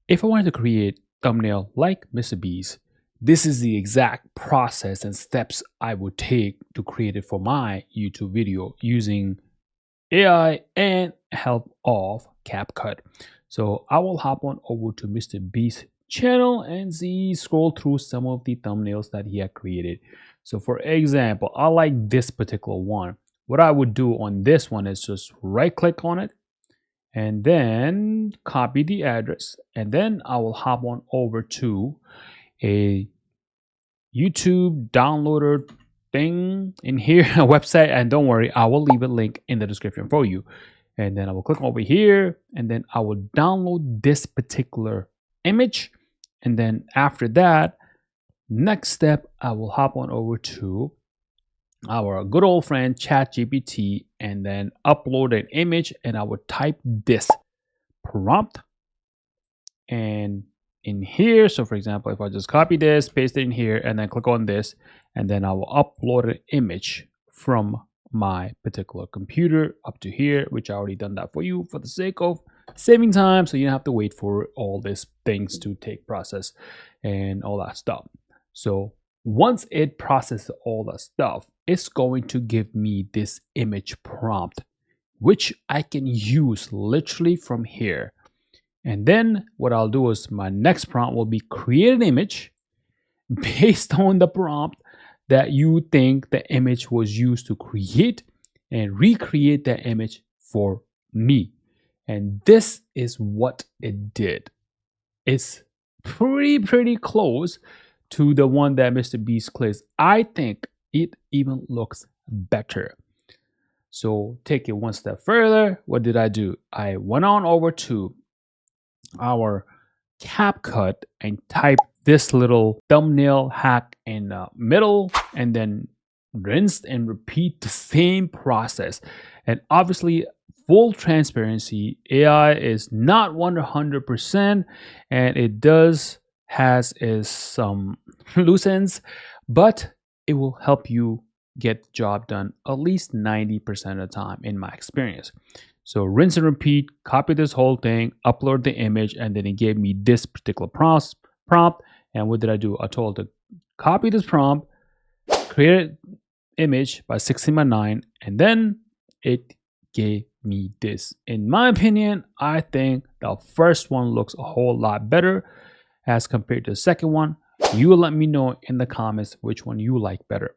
If I wanted to create thumbnail like MrBeast, this is the exact process and steps I would take to create it for my YouTube video using AI and help of Capcut. So I will hop on over to MrBeast's channel and scroll through some of the thumbnails that he had created. So for example, I like this particular one. What I would do on this one is just right click on it and then copy the address, and then I will hop on over to a YouTube downloader thing in here, a website, and don't worry, I will leave a link in the description for you. And then I will click over here, and then I will download this particular image. And then after that, next step, I will hop on over to our good old friend ChatGPT and then upload an image, and I would type this prompt and in here. So for example, if I just copy this, paste it in here, and then click on this, and then I will upload an image from my particular computer up to here, which I already done that for you for the sake of saving time, so you don't have to wait for all these things to take process and all that stuff. So once it processes all that stuff, it's going to give me this image prompt, which I can use literally from here. And then what I'll do is my next prompt will be create an image based on the prompt that you think the image was used to create, and recreate that image for me. And this is what it did. It's pretty close to the one that MrBeast plays. I think it even looks better. So take it one step further. What did I do? I went on over to our Capcut and typed this little thumbnail hack in the middle, and then rinse and repeat the same process. And obviously, full transparency, AI is not 100%, and it does has some loose ends, but it will help you get the job done at least 90% of the time in my experience. So rinse and repeat, copy this whole thing, upload the image, and then it gave me this particular prompt. And what did I do? I told it to copy this prompt, create an image by 16:9, and then it gave me this. In my opinion, I think the first one looks a whole lot better as compared to the second one. You will let me know in the comments which one you like better.